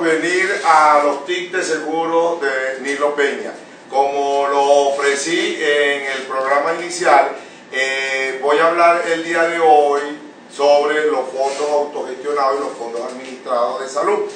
venir a los tips de seguro de Nilo Peña. Como lo ofrecí en el programa inicial, voy a hablar el día de hoy sobre los fondos autogestionados y los fondos administrados de salud.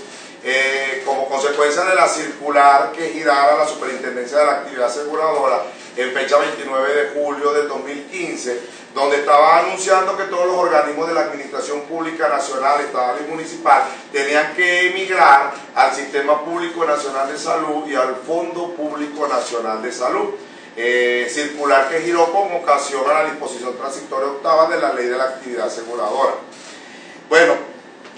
Como consecuencia de la circular que girara la Superintendencia de la Actividad Aseguradora en fecha 29 de julio del 2015, donde estaba anunciando que todos los organismos de la Administración Pública Nacional, Estatal y Municipal tenían que emigrar al Sistema Público Nacional de Salud y al Fondo Público Nacional de Salud. Circular que giró con ocasión a la disposición transitoria octava de la Ley de la Actividad Aseguradora. Bueno,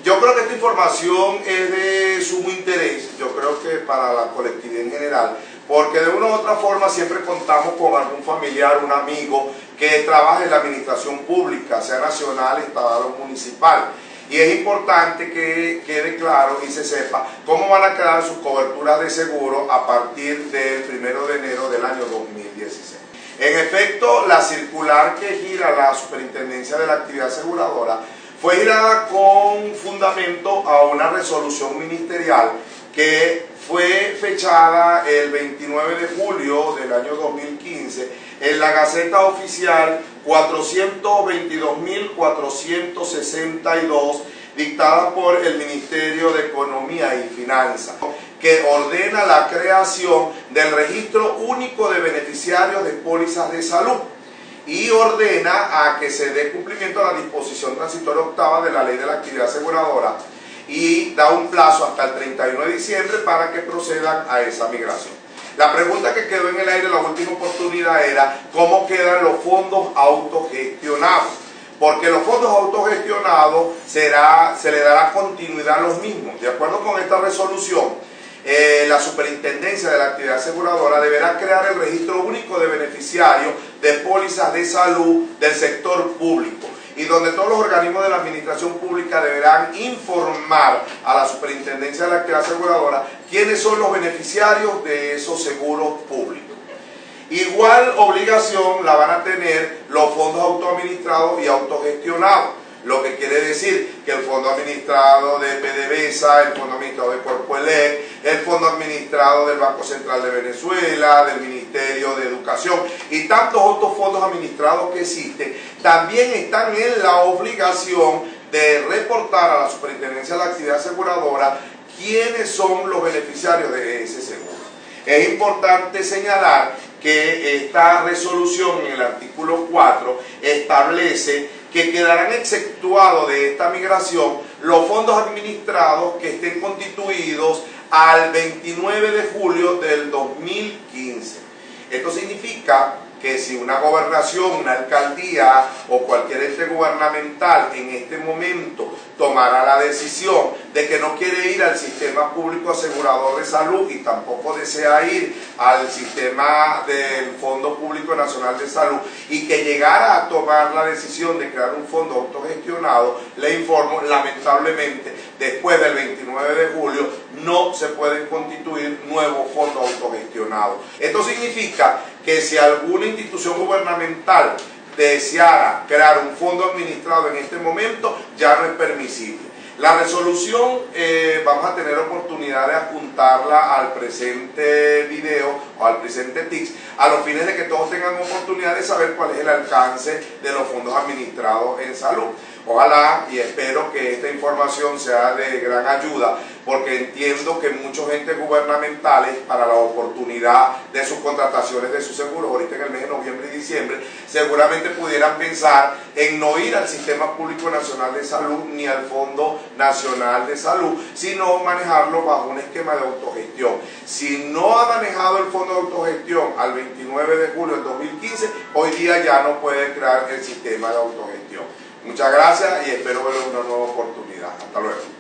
yo creo que esta información es de sumo interés, yo creo que para la colectividad en general, porque de una u otra forma siempre contamos con algún familiar, un amigo que trabaja en la administración pública, sea nacional, estatal o municipal. Y es importante que quede claro y se sepa cómo van a quedar sus coberturas de seguro a partir del 1 de enero del año 2016. En efecto, la circular que gira la Superintendencia de la Actividad Aseguradora fue girada con fundamento a una resolución ministerial que fue fechada el 29 de julio del año 2015 en la Gaceta Oficial 422.462, dictada por el Ministerio de Economía y Finanzas, que ordena la creación del Registro Único de Beneficiarios de Pólizas de Salud y ordena a que se dé cumplimiento a la disposición transitoria octava de la Ley de la Actividad Aseguradora y da un plazo hasta el 31 de diciembre para que procedan a esa migración. La pregunta que quedó en el aire la última oportunidad era ¿cómo quedan los fondos autogestionados? Porque los fondos autogestionados se le dará continuidad a los mismos. De acuerdo con esta resolución, la Superintendencia de la Actividad Aseguradora deberá crear el Registro Único de Beneficiarios de Pólizas de Salud del sector público, y donde todos los organismos de la administración pública deberán informar a la Superintendencia de la Actividad Aseguradora quiénes son los beneficiarios de esos seguros públicos. Igual obligación la van a tener los fondos autoadministrados y autogestionados, lo que quiere decir que el fondo administrado de PDVSA, el fondo administrado de Corpoelec, el fondo administrado del Banco Central de Venezuela, del Ministerio de Educación y tantos otros fondos administrados que existen, también están en la obligación de reportar a la Superintendencia de la Actividad Aseguradora quiénes son los beneficiarios de ese seguro. Es importante señalar que esta resolución en el artículo 4 establece que quedarán exceptuados de esta migración los fondos administrados que estén constituidos al 29 de julio del 2015. Esto significa que si una gobernación, una alcaldía o cualquier ente gubernamental en este momento tomara la decisión de que no quiere ir al sistema público asegurador de salud y tampoco desea ir al sistema del Fondo Público Nacional de Salud y que llegara a tomar la decisión de crear un fondo autogestionado, le informo, lamentablemente, después del 29 de julio no se pueden constituir nuevos fondos autogestionados. Esto significa que si alguna institución gubernamental deseara crear un fondo administrado en este momento, ya no es permisible. La resolución vamos a tener oportunidad de adjuntarla al presente video o al presente TICS a los fines de que todos tengan oportunidad de saber cuál es el alcance de los fondos administrados en salud. Ojalá y espero que esta información sea de gran ayuda, porque entiendo que muchos entes gubernamentales para la oportunidad de sus contrataciones de sus seguros, ahorita en el mes de noviembre y diciembre, seguramente pudieran pensar en no ir al Sistema Público Nacional de Salud ni al Fondo Nacional de Salud, sino manejarlo bajo un esquema de autogestión. Si no ha manejado el Fondo de Autogestión al 29 de julio del 2015, hoy día ya no puede crear el sistema de autogestión. Muchas gracias y espero ver una nueva oportunidad. Hasta luego.